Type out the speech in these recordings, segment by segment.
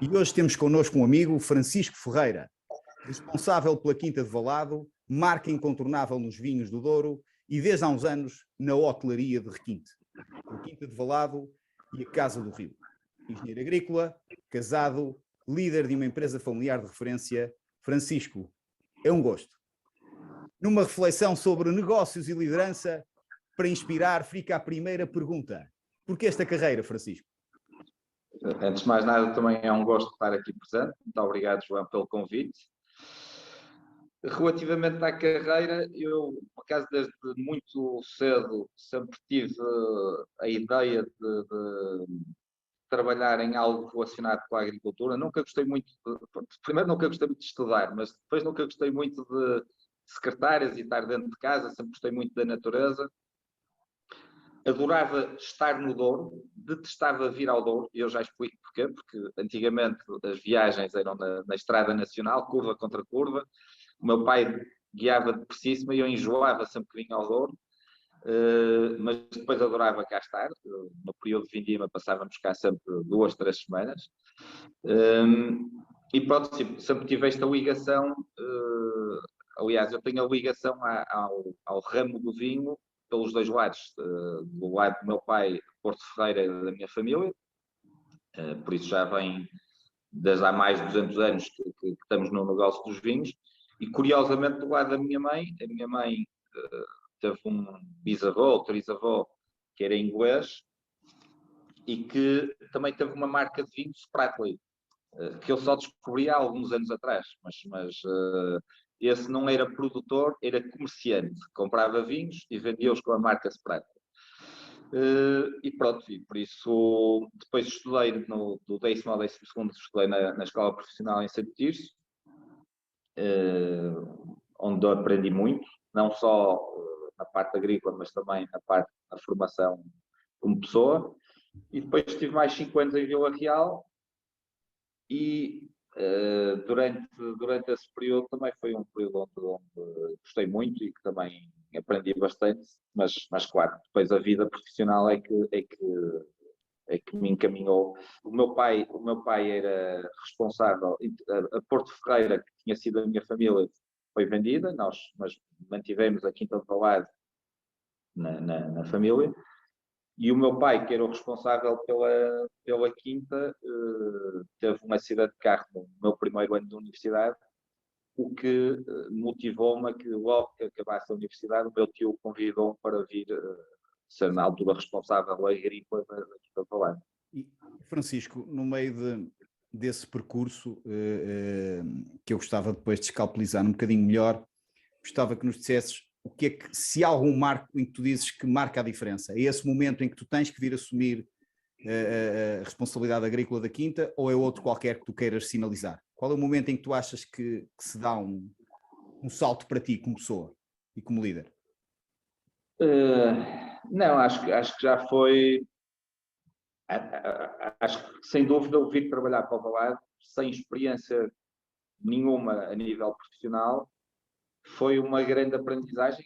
E hoje temos connosco um amigo, Francisco Ferreira, responsável pela Quinta de Valado, marca incontornável nos vinhos do Douro e desde há uns anos na hotelaria de Requinte, a Quinta de Valado e a Casa do Rio. Engenheiro agrícola, casado, líder de uma empresa familiar de referência. Francisco, é um gosto. Numa reflexão sobre negócios e liderança, para inspirar, fica a primeira pergunta. Porquê esta carreira, Francisco? Antes de mais nada, também é um gosto estar aqui presente. Muito obrigado, João, pelo convite. Relativamente à carreira, eu, por acaso, desde muito cedo, sempre tive a ideia de trabalhar em algo relacionado com a agricultura. Nunca gostei muito primeiro nunca gostei muito de estudar, mas depois nunca gostei muito de secretárias e estar dentro de casa, sempre gostei muito da natureza. Adorava estar no Douro, detestava vir ao Douro, e eu já explico porquê, porque antigamente as viagens eram na Estrada Nacional, curva contra curva, o meu pai guiava depressíssimo e eu enjoava sempre que vinha ao Douro, mas depois adorava cá estar. No período de vindima passávamos cá sempre 2, 3 semanas, e pronto, sempre tive esta ligação. Aliás, eu tenho a ligação ao ramo do vinho pelos dois lados, do lado do meu pai, Porto Ferreira, e da minha família, por isso já vem desde há mais de 200 anos que estamos no negócio dos vinhos, e curiosamente do lado da minha mãe, a minha mãe teve um bisavô ou trisavô que era inglês e que também teve uma marca de vinhos, Spratley, que eu só descobri há alguns anos atrás, mas esse não era produtor, era comerciante, comprava vinhos e vendia-os com a marca Spratley. E pronto, e por isso depois estudei do 10º ao 12º, estudei na Escola Profissional em Santo Tirso, onde aprendi muito, não só na parte agrícola, mas também na parte da formação como pessoa. E depois estive mais 5 anos em Vila Real e durante esse período também foi um período onde gostei muito e que também aprendi bastante, mas claro, depois a vida profissional é que me encaminhou. O meu pai era responsável, a Porto Ferreira, que tinha sido a minha família, foi vendida, mas mantivemos a Quinta de Valado na família, e o meu pai, que era o responsável pela Quinta, teve um acidente de carro no meu primeiro ano de universidade, o que motivou-me a que logo que acabasse a universidade, o meu tio convidou-me para vir ser na altura responsável agrícola da Quinta de Valado. E, Francisco, no meio desse percurso, que eu gostava depois de escalpelizar um bocadinho melhor, gostava que nos dissesses o que é que, se há algum marco em que tu dizes que marca a diferença, é esse momento em que tu tens que vir assumir a responsabilidade agrícola da Quinta, ou é outro qualquer que tu queiras sinalizar? Qual é o momento em que tu achas que se dá um salto para ti como pessoa e como líder? Não, acho que já foi. Acho que sem dúvida eu vir trabalhar para o Valado sem experiência nenhuma a nível profissional foi uma grande aprendizagem.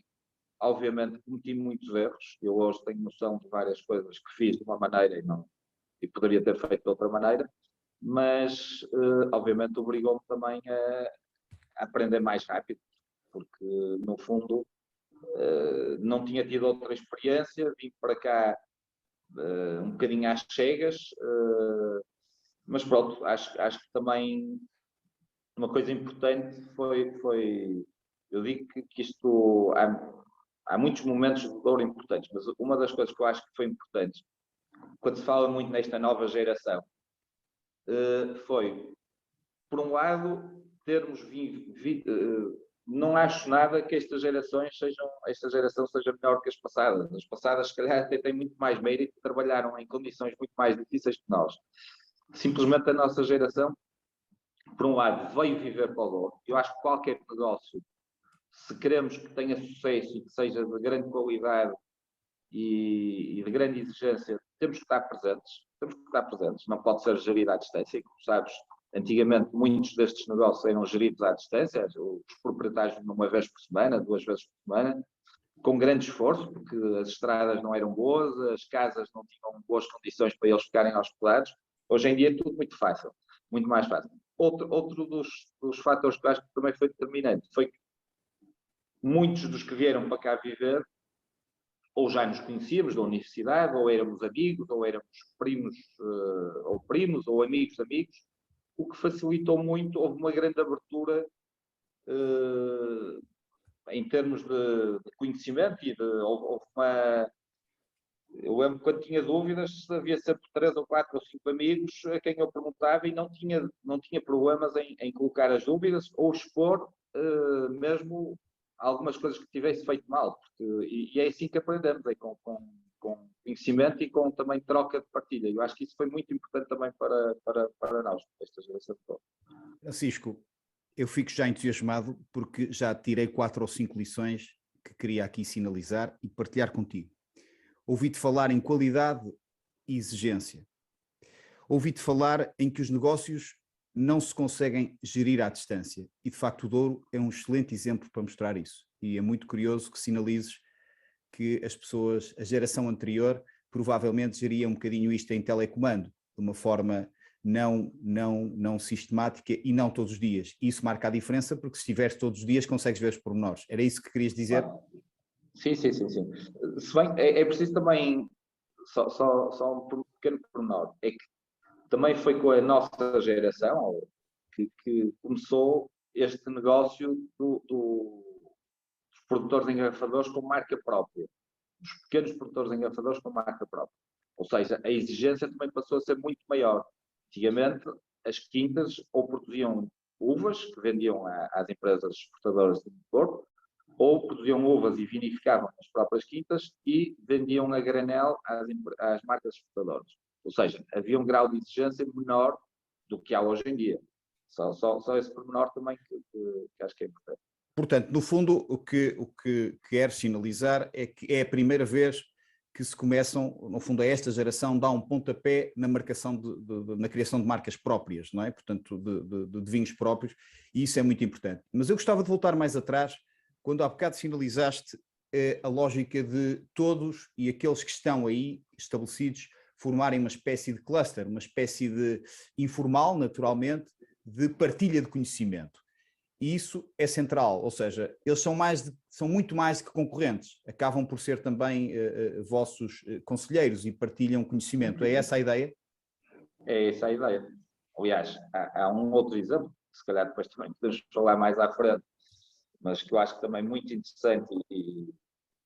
Obviamente cometi muitos erros, eu hoje tenho noção de várias coisas que fiz de uma maneira e poderia ter feito de outra maneira, mas obviamente obrigou-me também a aprender mais rápido, porque no fundo não tinha tido outra experiência, vim para cá um bocadinho às cegas, mas pronto, acho que também uma coisa importante foi eu digo que isto há muitos momentos de dor importantes, mas uma das coisas que eu acho que foi importante, quando se fala muito nesta nova geração, foi, por um lado, termos não acho nada que esta geração seja melhor que as passadas. As passadas, se calhar, até têm muito mais mérito, trabalharam em condições muito mais difíceis que nós. Simplesmente a nossa geração, por um lado, veio viver para o Douro. Eu acho que qualquer negócio, se queremos que tenha sucesso e que seja de grande qualidade e de grande exigência, temos que estar presentes. Não pode ser gerido à distância. E, como sabes, antigamente muitos destes negócios eram geridos à distância, os proprietários uma vez por semana, 2 vezes por semana, com grande esforço, porque as estradas não eram boas, as casas não tinham boas condições para eles ficarem hospedados. Hoje em dia é tudo muito fácil. muito mais fácil. Outro dos fatores que eu acho que também foi determinante foi que muitos dos que vieram para cá viver, ou já nos conhecíamos da universidade, ou éramos amigos, ou éramos primos, ou amigos de amigos, o que facilitou muito, houve uma grande abertura em termos de conhecimento e houve uma... Eu lembro quando tinha dúvidas, havia sempre 3 ou 4 ou 5 amigos a quem eu perguntava e não tinha problemas em colocar as dúvidas ou expor mesmo algumas coisas que tivesse feito mal. E é assim que aprendemos, com conhecimento e com também troca de partilha. Eu acho que isso foi muito importante também para nós, esta geração toda. Francisco, eu fico já entusiasmado porque já tirei 4 ou 5 lições que queria aqui sinalizar e partilhar contigo. Ouvi-te falar em qualidade e exigência. Ouvi-te falar em que os negócios não se conseguem gerir à distância. E, de facto, o Douro é um excelente exemplo para mostrar isso. E é muito curioso que sinalizes que as pessoas, a geração anterior, provavelmente geria um bocadinho isto em telecomando, de uma forma não sistemática e não todos os dias. E isso marca a diferença, porque se estiveres todos os dias consegues ver os pormenores. Era isso que querias dizer? Sim. Se bem, é preciso também, só um pequeno pormenor, é que também foi com a nossa geração que começou este negócio dos produtores engarrafadores com marca própria, dos pequenos produtores engarrafadores com marca própria. Ou seja, a exigência também passou a ser muito maior. Antigamente, as quintas ou produziam uvas, que vendiam às empresas exportadoras do Porto, ou produziam uvas e vinificavam nas próprias quintas e vendiam a granel às marcas exportadoras. Ou seja, havia um grau de exigência menor do que há hoje em dia. Só esse pormenor também que acho que é importante. Portanto, no fundo, o que quero sinalizar é que é a primeira vez que se começam, no fundo, a esta geração dá um pontapé na marcação na criação de marcas próprias, não é? Portanto, de vinhos próprios, e isso é muito importante. Mas eu gostava de voltar mais atrás, quando há bocado sinalizaste a lógica de todos e aqueles que estão aí estabelecidos formarem uma espécie de cluster, uma espécie de informal, naturalmente, de partilha de conhecimento. E isso é central, ou seja, eles são muito mais que concorrentes, acabam por ser também vossos conselheiros e partilham conhecimento. É essa a ideia? É essa a ideia. Aliás, há um outro exemplo, que se calhar depois também podemos falar mais à frente, mas que eu acho que também muito interessante e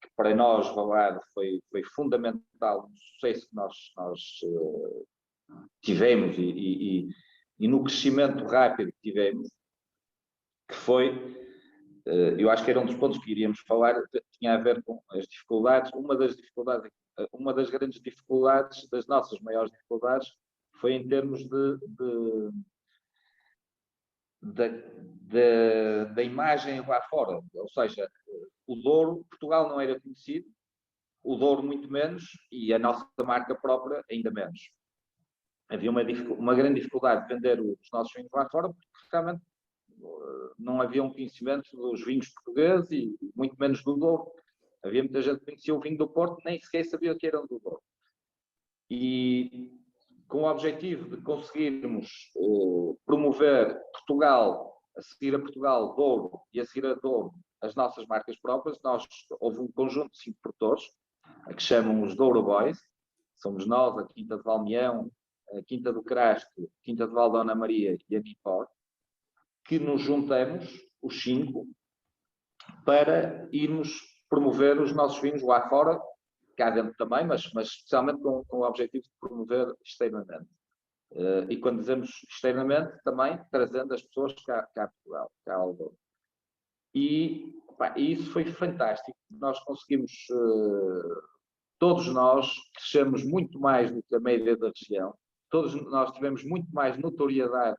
que para nós, Valado, foi fundamental no sucesso que nós tivemos e no crescimento rápido que tivemos, que foi, eu acho que era um dos pontos que iríamos falar, tinha a ver com as dificuldades. Uma das grandes dificuldades, das nossas maiores dificuldades, foi em termos da imagem lá fora. Ou seja, o Douro, Portugal não era conhecido, o Douro muito menos, e a nossa marca própria ainda menos. Havia uma grande dificuldade de vender os nossos vinhos lá fora, porque realmente não havia um conhecimento dos vinhos portugueses e muito menos do Douro. Havia muita gente que conhecia o vinho do Porto, nem sequer sabia o que era do Douro. E com o objetivo de conseguirmos promover Portugal, a seguir a Portugal, Douro, e a seguir a Douro, as nossas marcas próprias, houve um conjunto de 5 produtores, que chamam os Douro Boys. Somos nós, a Quinta de Valmião, a Quinta do Crasto, a Quinta de Valdona Maria e a Nipor, que nos juntamos, os 5, para irmos promover os nossos vinhos lá fora, cá dentro também, mas especialmente com o objetivo de promover externamente. E quando dizemos externamente, também trazendo as pessoas cá a Portugal, cá ao Douro. E isso foi fantástico. Nós conseguimos, todos nós crescemos muito mais do que a média da região, todos nós tivemos muito mais notoriedade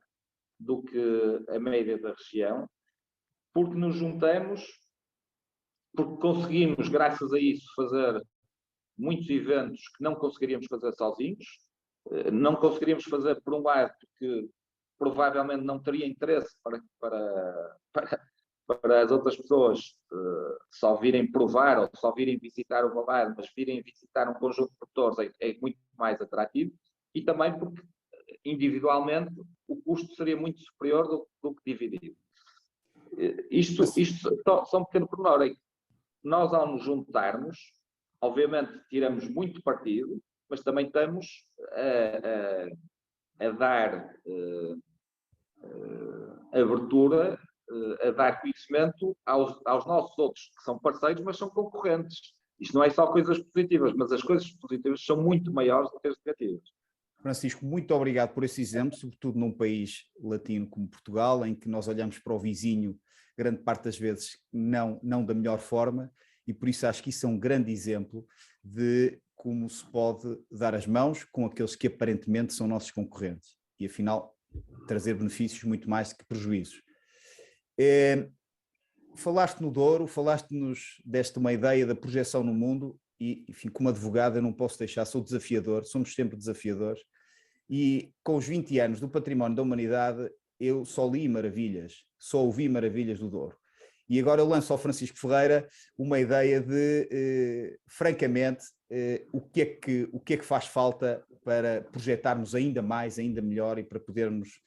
do que a média da região, porque nos juntamos, porque conseguimos, graças a isso, fazer muitos eventos que não conseguiríamos fazer sozinhos. Não conseguiríamos fazer, por um lado, porque provavelmente não teria interesse para as outras pessoas só virem provar ou só virem visitar o Valado, mas virem visitar um conjunto de produtores é muito mais atrativo, e também porque individualmente o custo seria muito superior do que dividido. Isto só um pequeno pormenor. Nós, ao nos juntarmos, obviamente tiramos muito partido, mas também estamos a dar abertura, a dar conhecimento aos nossos outros, que são parceiros, mas são concorrentes. Isto não é só coisas positivas, mas as coisas positivas são muito maiores do que as negativas. Francisco, muito obrigado por esse exemplo, sobretudo num país latino como Portugal, em que nós olhamos para o vizinho, grande parte das vezes, não da melhor forma, e por isso acho que isso é um grande exemplo de como se pode dar as mãos com aqueles que aparentemente são nossos concorrentes, e afinal trazer benefícios muito mais do que prejuízos. Falaste no Douro, falaste-nos desta uma ideia da projeção no mundo, e enfim, como advogado eu não posso deixar, sou desafiador, somos sempre desafiadores, e com os 20 anos do Património da Humanidade eu só li maravilhas, só ouvi maravilhas do Douro. E agora eu lanço ao Francisco Ferreira uma ideia de, francamente, o que é que faz falta para projetarmos ainda mais, ainda melhor e para podermos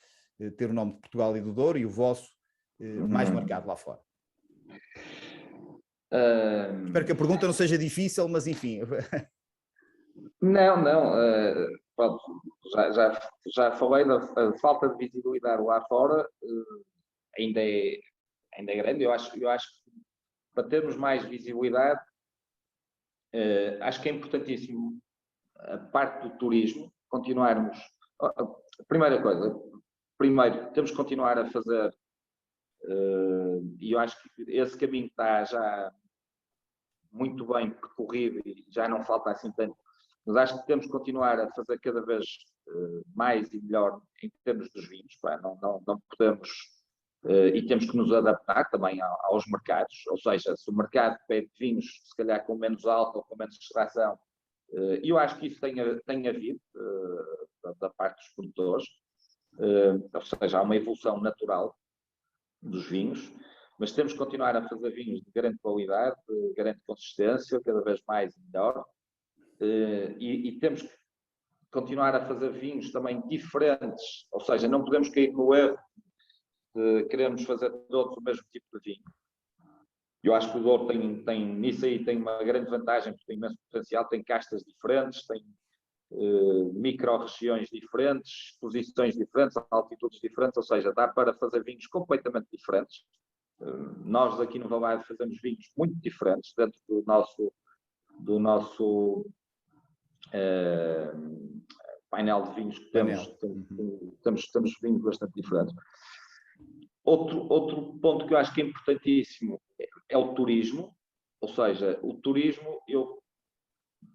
ter o nome de Portugal e do Douro e o vosso mais marcado lá fora. Espero que a pergunta não seja difícil, mas enfim. Não. Pronto, já falei da falta de visibilidade lá fora, ainda é grande. Eu acho que para termos mais visibilidade, acho que é importantíssimo a parte do turismo, continuarmos. A primeira coisa, temos que continuar a fazer, e eu acho que esse caminho está já muito bem percorrido e já não falta assim tanto, mas acho que temos que continuar a fazer cada vez mais e melhor em termos dos vinhos. Não podemos, e temos que nos adaptar também aos mercados, ou seja, se o mercado pede vinhos se calhar com menos álcool, com menos extração, e eu acho que isso tem havido da parte dos produtores, ou seja, há uma evolução natural dos vinhos, mas temos que continuar a fazer vinhos de grande qualidade, de grande consistência, cada vez mais e melhor, e temos que continuar a fazer vinhos também diferentes, ou seja, não podemos cair no erro de queremos fazer todos o mesmo tipo de vinho. Eu acho que o Douro nisso aí tem uma grande vantagem, porque tem imenso potencial, tem castas diferentes, tem micro-regiões diferentes, posições diferentes, altitudes diferentes, ou seja, dá para fazer vinhos completamente diferentes. Nós aqui no Valado fazemos vinhos muito diferentes dentro do nosso painel de vinhos que temos vinhos bastante diferentes. Outro ponto que eu acho que é importantíssimo é o turismo, ou seja, o turismo, eu,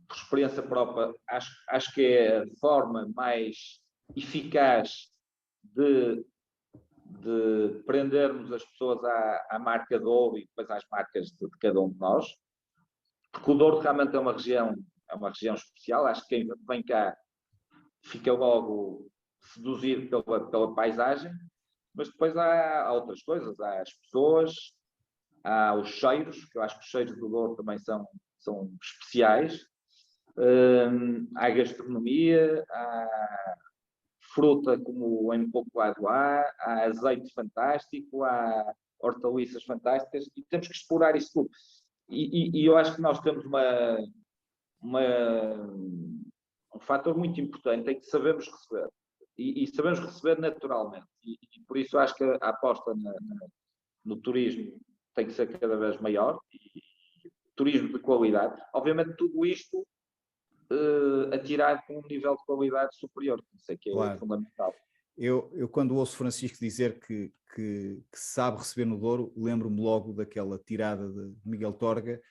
por experiência própria, acho que é a forma mais eficaz de prendermos as pessoas à marca Douro e depois às marcas de cada um de nós, porque o Douro realmente é uma região especial. Acho que quem vem cá fica logo seduzido pela paisagem, mas depois há outras coisas, há as pessoas, há os cheiros, que eu acho que os cheiros do Douro também são especiais, há gastronomia, há fruta como em pouco lado há azeite fantástico, há hortaliças fantásticas, e temos que explorar isso tudo. E eu acho que nós temos um fator muito importante, é que sabemos receber. E sabemos receber naturalmente. E por isso acho que a aposta no turismo tem que ser cada vez maior, e turismo de qualidade. Obviamente tudo isto atirado com um nível de qualidade superior, isso é que é claro. Fundamental. Eu quando ouço Francisco dizer que sabe receber no Douro, lembro-me logo daquela tirada de Miguel Torga,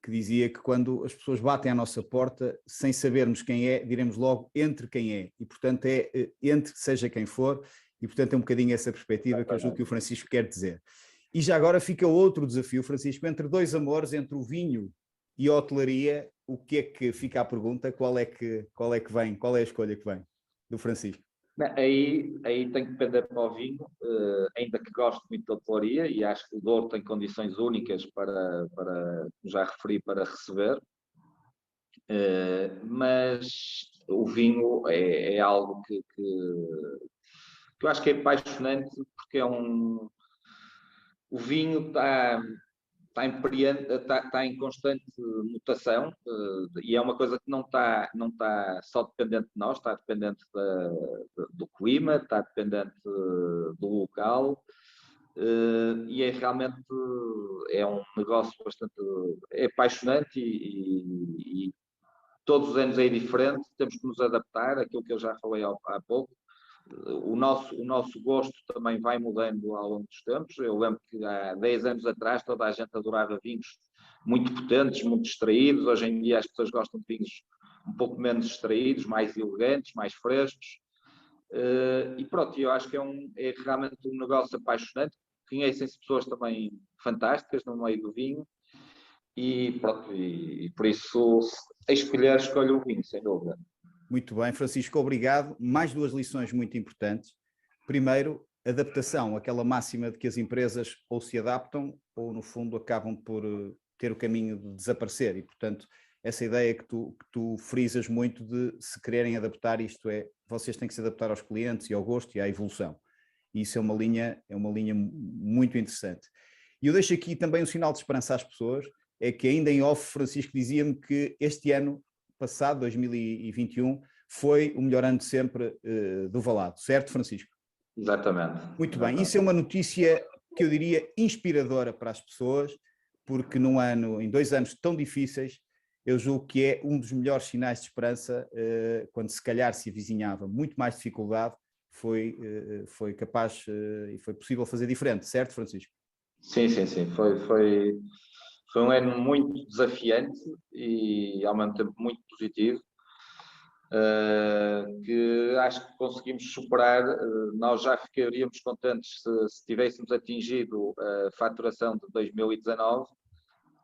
que dizia que quando as pessoas batem à nossa porta, sem sabermos quem é, diremos logo entre quem é, e portanto é entre seja quem for, e portanto é um bocadinho essa perspectiva que eu julgo que o Francisco quer dizer. E já agora fica outro desafio, Francisco, entre dois amores, entre o vinho e a hotelaria, o que é que fica a pergunta? Qual é que vem? Qual é a escolha que vem do Francisco? Aí tem que depender para o vinho, ainda que gosto muito da hotelaria, e acho que o Douro tem condições únicas para já referi, para receber. Mas o vinho é algo que eu acho que é apaixonante, porque o vinho está em constante mutação, e é uma coisa que não está só dependente de nós, está dependente do clima, está dependente do local, e realmente um negócio bastante apaixonante, e todos os anos é diferente, temos que nos adaptar, aquilo que eu já falei há pouco. O nosso gosto também vai mudando ao longo dos tempos. Eu lembro que há 10 anos atrás toda a gente adorava vinhos muito potentes, muito extraídos. Hoje em dia as pessoas gostam de vinhos um pouco menos extraídos, mais elegantes, mais frescos. E pronto, eu acho que é realmente um negócio apaixonante. Conhecem-se pessoas também fantásticas no meio do vinho. E pronto, e por isso, a escolher, escolho o vinho, sem dúvida. Muito bem, Francisco, obrigado. Mais duas lições muito importantes. Primeiro, adaptação, aquela máxima de que as empresas ou se adaptam ou, no fundo, acabam por ter o caminho de desaparecer. E, portanto, essa ideia que tu frisas muito de se quererem adaptar, isto é, vocês têm que se adaptar aos clientes e ao gosto e à evolução. E isso é uma linha muito interessante. E eu deixo aqui também um sinal de esperança às pessoas, é que ainda em off, Francisco dizia-me que este ano passado, 2021, foi o melhor ano de sempre do Valado, certo, Francisco? Exatamente. Muito bem, isso é uma notícia que eu diria inspiradora para as pessoas, porque em 2 anos tão difíceis, eu julgo que é um dos melhores sinais de esperança, quando se calhar se avizinhava muito mais dificuldade, foi capaz e foi possível fazer diferente, certo, Francisco? Sim. Foi um ano muito desafiante e ao mesmo tempo muito positivo, que acho que conseguimos superar. Nós já ficaríamos contentes se tivéssemos atingido a faturação de 2019,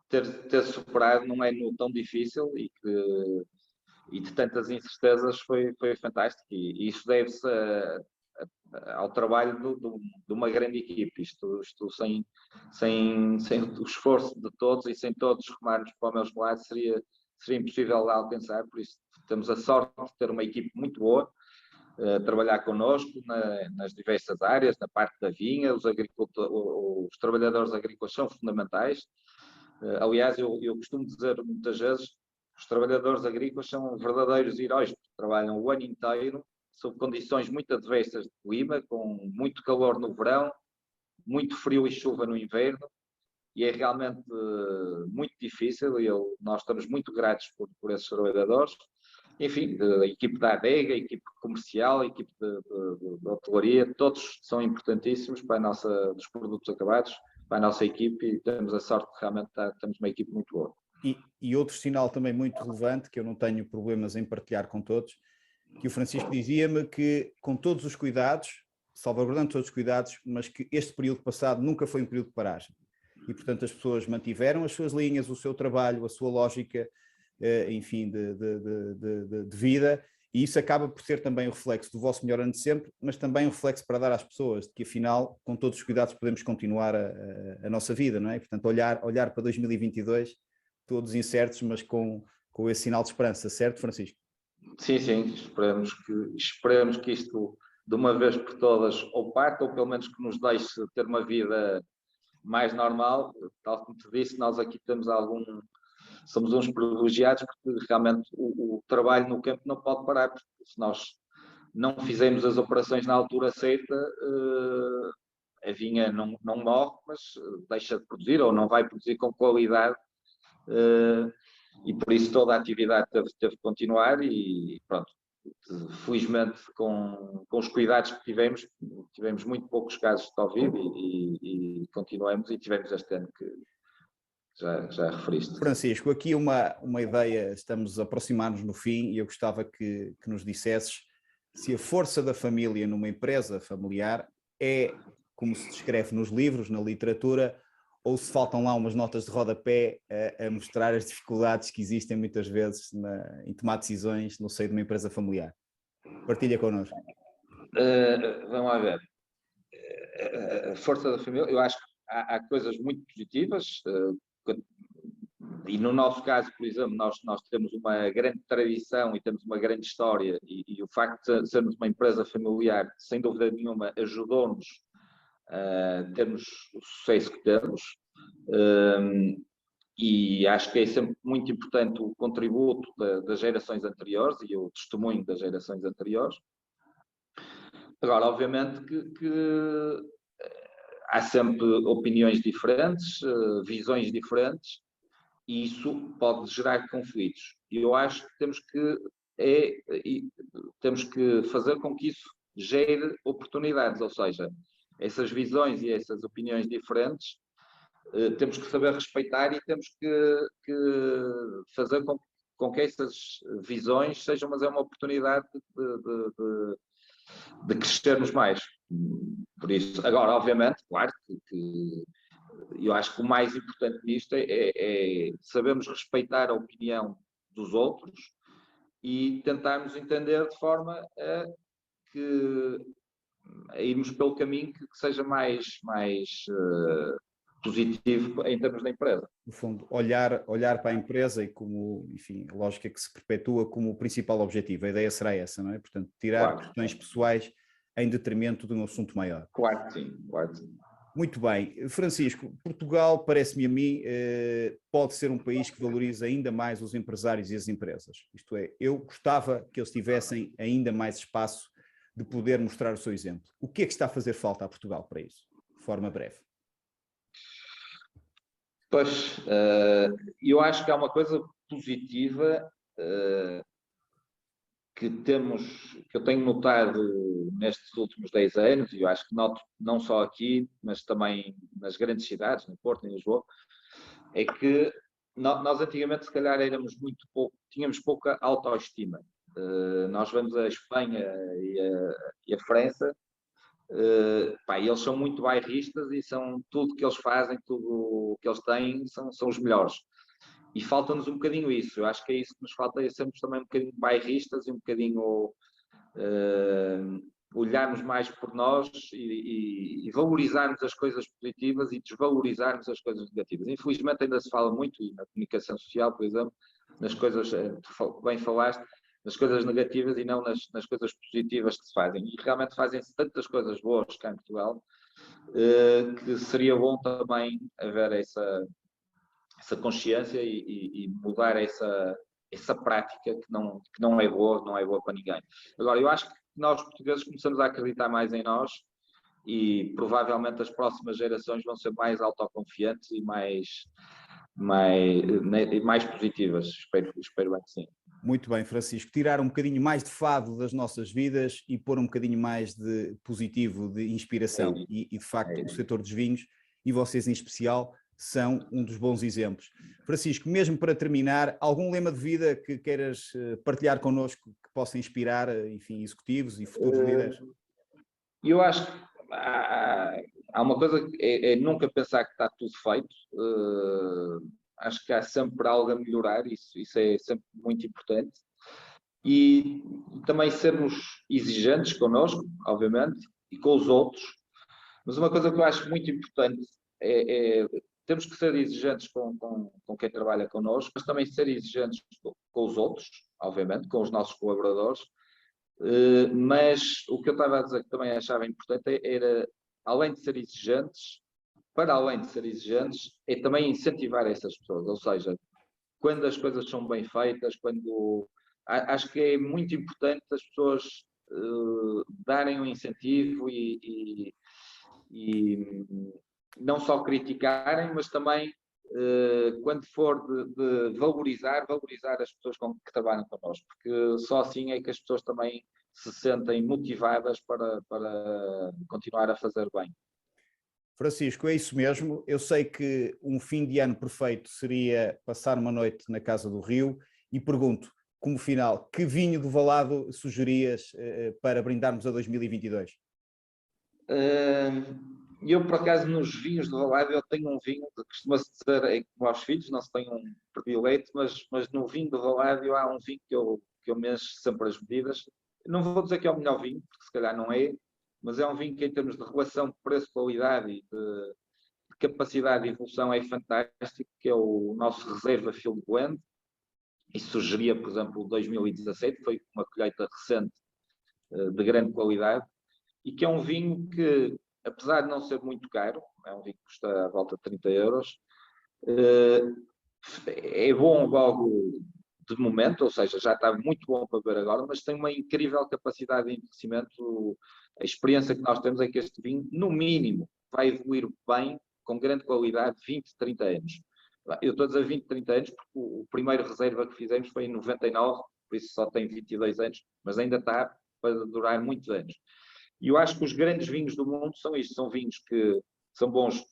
ter superado num ano tão difícil e de tantas incertezas foi fantástico, e isso deve-se ao trabalho de uma grande equipe. Isto sem o esforço de todos e sem todos remarmos para o mesmo lado seria impossível alcançar. Por isso temos a sorte de ter uma equipe muito boa a trabalhar connosco nas diversas áreas, na parte da vinha. Os trabalhadores agrícolas são fundamentais. Aliás, eu costumo dizer muitas vezes, os trabalhadores agrícolas são verdadeiros heróis, porque trabalham o ano inteiro sob condições muito adversas de clima, com muito calor no verão, muito frio e chuva no inverno, e é realmente muito difícil, e nós estamos muito gratos por esses trabalhadores. Enfim, a equipe da adega, a equipe comercial, a equipe de hotelaria, todos são importantíssimos para dos produtos acabados, para a nossa equipe, e temos a sorte de realmente temos uma equipe muito boa. E outro sinal também muito relevante, que eu não tenho problemas em partilhar com todos, que o Francisco dizia-me que, com todos os cuidados, salvaguardando todos os cuidados, mas que este período passado nunca foi um período de paragem. E, portanto, as pessoas mantiveram as suas linhas, o seu trabalho, a sua lógica, enfim, de vida, e isso acaba por ser também o reflexo do vosso melhor ano de sempre, mas também um reflexo para dar às pessoas de que, afinal, com todos os cuidados, podemos continuar a nossa vida, não é? Portanto, olhar para 2022, todos incertos, mas com esse sinal de esperança, certo, Francisco? Sim, esperemos que isto, de uma vez por todas, ou parte, ou pelo menos que nos deixe ter uma vida mais normal. Tal como te disse, nós aqui somos uns privilegiados, porque realmente o trabalho no campo não pode parar, porque se nós não fizermos as operações na altura certa, a vinha não morre, mas deixa de produzir, ou não vai produzir com qualidade, e por isso toda a atividade teve que continuar. E pronto, felizmente com os cuidados que tivemos muito poucos casos de Covid, e continuamos, e tivemos este ano que já referiste. Francisco, aqui uma ideia, estamos a aproximar-nos no fim, e eu gostava que nos dissesses se a força da família numa empresa familiar é como se descreve nos livros, na literatura, ou se faltam lá umas notas de rodapé a mostrar as dificuldades que existem muitas vezes em tomar decisões no seio de uma empresa familiar. Partilha connosco. Vamos lá ver. A força da família, eu acho que há coisas muito positivas. e no nosso caso, por exemplo, nós temos uma grande tradição e temos uma grande história, e o facto de sermos uma empresa familiar, sem dúvida nenhuma, ajudou-nos a termos o sucesso que temos. E acho que é sempre muito importante o contributo das gerações anteriores e o testemunho das gerações anteriores. Agora, obviamente que há sempre opiniões diferentes, visões diferentes, e isso pode gerar conflitos. E eu acho que temos que fazer com que isso gere oportunidades, ou seja, essas visões e essas opiniões diferentes, temos que saber respeitar e temos que fazer com que essas visões sejam, mas é uma oportunidade de crescermos mais. Por isso, agora, obviamente, claro que eu acho que o mais importante nisto é sabermos respeitar a opinião dos outros e tentarmos entender de forma a irmos pelo caminho que seja mais positivo em termos da empresa. No fundo, olhar para a empresa e como, enfim, a lógica que se perpetua como o principal objetivo. A ideia será essa, não é? Portanto, tirar questões pessoais em detrimento de um assunto maior. Claro que sim, claro que sim. Muito bem. Francisco, Portugal, parece-me a mim, pode ser um país que valoriza ainda mais os empresários e as empresas. Isto é, eu gostava que eles tivessem ainda mais espaço de poder mostrar o seu exemplo. O que é que está a fazer falta a Portugal para isso? De forma breve. Pois, eu acho que há uma coisa positiva que eu tenho notado nestes últimos 10 anos, e eu acho que noto não só aqui, mas também nas grandes cidades, no Porto, em Lisboa, é que nós antigamente se calhar tínhamos pouca autoestima. Nós vamos à Espanha e a França, eles são muito bairristas e tudo que eles fazem, tudo o que eles têm são os melhores. E falta-nos um bocadinho isso. Eu acho que é isso que nos falta, é sermos também um bocadinho bairristas e um bocadinho olharmos mais por nós e valorizarmos as coisas positivas e desvalorizarmos as coisas negativas. Infelizmente ainda se fala muito, e na comunicação social, por exemplo, nas coisas, bem falaste, nas coisas negativas e não nas coisas positivas que se fazem. E realmente fazem-se tantas coisas boas cá em Portugal, que seria bom também haver essa consciência e mudar essa prática que não é boa para ninguém. Agora, eu acho que nós portugueses começamos a acreditar mais em nós e provavelmente as próximas gerações vão ser mais autoconfiantes e mais positivas. Espero bem que sim. Muito bem, Francisco. Tirar um bocadinho mais de fado das nossas vidas e pôr um bocadinho mais de positivo, de inspiração. E de facto, o setor dos vinhos, e vocês em especial, são um dos bons exemplos. Francisco, mesmo para terminar, algum lema de vida que queiras partilhar connosco que possa inspirar, enfim, executivos e futuros líderes? Eu acho que há uma coisa que é nunca pensar que está tudo feito. Acho que há sempre algo a melhorar, isso é sempre muito importante. E também sermos exigentes connosco, obviamente, e com os outros. Mas uma coisa que eu acho muito importante temos que ser exigentes com quem trabalha connosco, mas também ser exigentes com os outros, obviamente, com os nossos colaboradores. Mas o que eu estava a dizer que também achava importante era, além de ser exigentes, para além de ser exigentes, é também incentivar essas pessoas. Ou seja, quando as coisas são bem feitas, acho que é muito importante as pessoas darem um incentivo e não só criticarem, mas também, quando for de valorizar as pessoas que trabalham connosco, porque só assim é que as pessoas também se sentem motivadas para continuar a fazer bem. Francisco, é isso mesmo. Eu sei que um fim de ano perfeito seria passar uma noite na Casa do Rio e pergunto, como final, que vinho do Valado sugerias para brindarmos a 2022? Eu, por acaso, nos vinhos do Valado, eu tenho um vinho, costuma-se dizer como aos filhos, não se tem um predileito, mas no vinho do Valado há um vinho que eu me encho sempre as medidas. Não vou dizer que é o melhor vinho, porque se calhar não é, mas é um vinho que em termos de relação preço-qualidade e de capacidade de evolução é fantástico, que é o nosso reserva Field Blend. Isso sugeria, por exemplo, 2017, foi uma colheita recente de grande qualidade, e que é um vinho que, apesar de não ser muito caro, é um vinho que custa à volta de 30 euros, é bom logo de momento, ou seja, já está muito bom para beber agora, mas tem uma incrível capacidade de envelhecimento. A experiência que nós temos é que este vinho, no mínimo, vai evoluir bem, com grande qualidade, 20, 30 anos. Eu estou a dizer 20, 30 anos porque o primeiro reserva que fizemos foi em 99, por isso só tem 22 anos, mas ainda está para durar muitos anos. E eu acho que os grandes vinhos do mundo são isto, são vinhos que são bons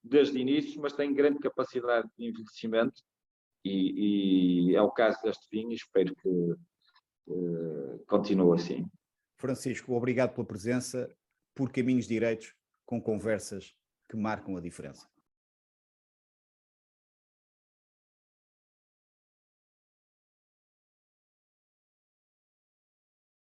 desde o início, mas têm grande capacidade de envelhecimento, e é o caso deste vinho, e espero que continue assim. Francisco, obrigado pela presença, por caminhos direitos, com conversas que marcam a diferença.